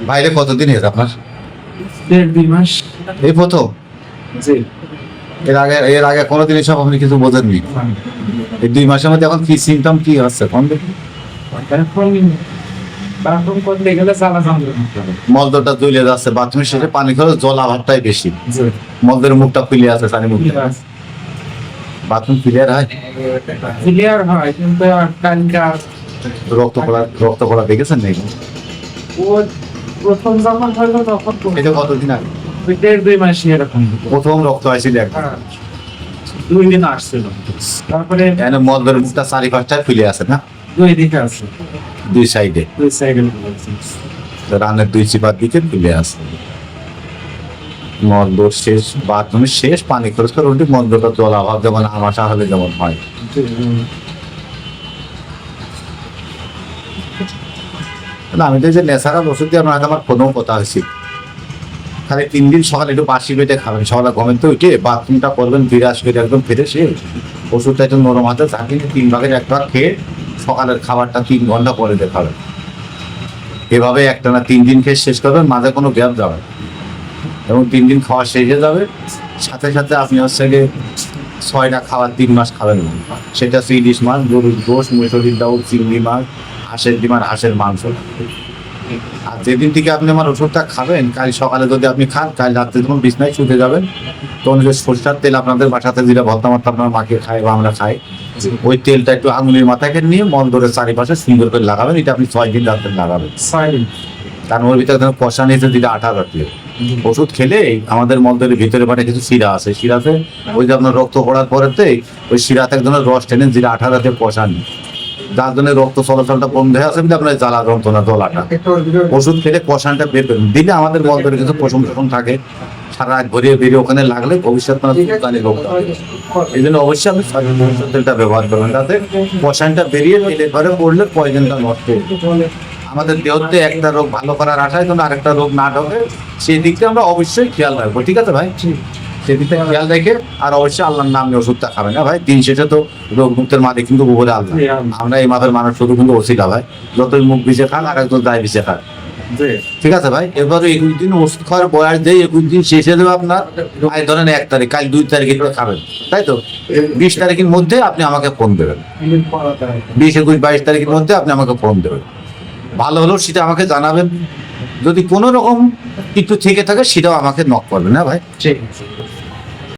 বাইরে কতদিন হয়েছে আপনার? 1.5-2 মাস। এই প্রথম? জি। এর আগে কোনোদিন এসব আপনি কিছু বোঝেননি? এই 2 মাসের মধ্যে এখন কি সিমটম কি হচ্ছে কোন দেখি? এখন বাথরুম করতে গেলে জ্বালা যন্ত্রণা করে। মলদটা দুলে যাচ্ছে, বাথরুমের শেষে পানি খরচ জল আভারটাই বেশি, জি। মলদের মুখটা ফুলে আছে, পানি মুখটা। বাথরুম ক্লিয়ার হয়? ক্লিয়ার হয় কিন্তু কালকার রক্ত পড়া দেখেছেন নাকি? ও প্রথম যখন হলো তখন এটা কতদিন আগে? 1.5-2 মাস এরকম। প্রথম রক্ত আসছিল একটা। 2 দিন আসছিল, তারপরে এখানে মলদের মুখটা চারিপাশটায় ফুলে আছে না? 2 দিকে আছে, দুই সাইডে, 2 সাইডে। রানের 2 চিপার দিকে ফুলে আছে। মলদর শেষ, বাথরুমের শেষ পানি খরচ করে উল্টে মলদটা জল অভাব যেমন আমাশা হলে যেমন হয়। আমি তো যে ন্যাচারাল ওষুধ দিয়ে আপনার আমার কোনো কথা হয়েছে, খালি 3 দিন সকালে একটু বাসি পেটে খাবেন, সকালে ঘুমেন তো উঠে বাথরুমটা করবেন, বিরাজ করে একদম ফিরে সে ওষুধটা একটু নরম হাতে চাকিয়ে 3 ভাগের 1 ভাগ খেয়ে সকালের খাবারটা 3 ঘন্টা পরে দেখাবেন। এভাবে একটানা 3 দিন খেয়ে শেষ করবেন, মাঝে কোনো গ্যাপ যাবে এবং 3 দিন খাওয়া শেষ হয়ে যাবে। সাথে সাথে আপনি হচ্ছে গিয়ে 6টা খাবার 3 মাস খাবেন না, সেটা ইলিশ মাছ, গরুর গোশ, মুসুরির ডাউল, চিংড়ি মাছ, হাঁসের ডিম আর হাঁসের মাংস। আর যেদিন থেকে আপনি আমার ওষুধটা খাবেন, কাল সকালে যদি আপনি খান, কাল রাত্রে যখন বিছনায় শুতে যাবেন তখন যে সরষার তেল আপনাদের বাসাতে যেটা ভর্তা মর্তা আপনার মাকে খায় বা আমরা খাই, ওই তেলটা একটু আঙুলের মাথায় নিয়ে মল ধরে চারিপাশে সুন্দর করে লাগাবেন। এটা আপনি 6 দিন রাত্রে লাগাবেন। তার ওর ভিতরে যেন কষা নিয়েছে দিলে আঠা রাখলে ওষুধ খেলে আমাদের মলদের ভিতরে পাটে কিছু শিরা আছে, শিরাতে ওই যে আপনার রক্ত পড়ার পরেতে ওই শিরাতে এক ধরনের রস টেনে যেটা আঠা রাতে কষা নিয়ে, যার জন্য রক্ত চলাচলটা বন্ধ হয়ে আছে, আপনার জ্বালা যন্ত্রণা দলাটা। ওষুধ খেলে কষানটা বের করে দিলে আমাদের মলদের কিছু পশম টসম থাকে, সারা রাত ভরিয়ে বেরিয়ে ওখানে লাগলে ভবিষ্যৎ এই জন্য অবশ্যই আপনি সরিষার তেলটা ব্যবহার করবেন, তাতে কষানটা বেরিয়ে তেলে ঘরে পড়লে পয়জনটা নষ্ট হবে। আমাদের দেহতে একটা রোগ ভালো করার আশায় যেন আরেকটা রোগ না ঢোকে, সেই দিকটা আমরা অবশ্যই খেয়াল রাখবো। ঠিক আছে ভাই? সেদিকটা খেয়াল রেখে আর অবশ্যই আল্লাহর নামে ওষুধটা খাবেন না ভাই। দিন শেষে তো রোগ মুক্তের মাঝে কিন্তু উপরে আল্লাহ, আমরা এই মাপের মানুষ শুধু কিন্তু ওসিলা ভাই, যতই মুখ ভিজে খান আর একজন দায় ভিজে খান। ঠিক আছে ভাই? এবারে 21 দিন ওষুধ খাওয়ার বয়স দিয়ে 21 দিন শেষে দেবে আপনার, আজ ধরেন 1 তারিখ, কাল 2 তারিখে খাবেন, তাই তো 20 তারিখের মধ্যে আপনি আমাকে ফোন দেবেন, 20, 21, 22 তারিখের মধ্যে আপনি আমাকে ফোন দেবেন। ভালো হলেও সেটা আমাকে জানাবেন, যদি কোনো রকম কিছু থেকে থাকে সেটাও আমাকে নক করবেন। না ভাই? ঠিক আছে।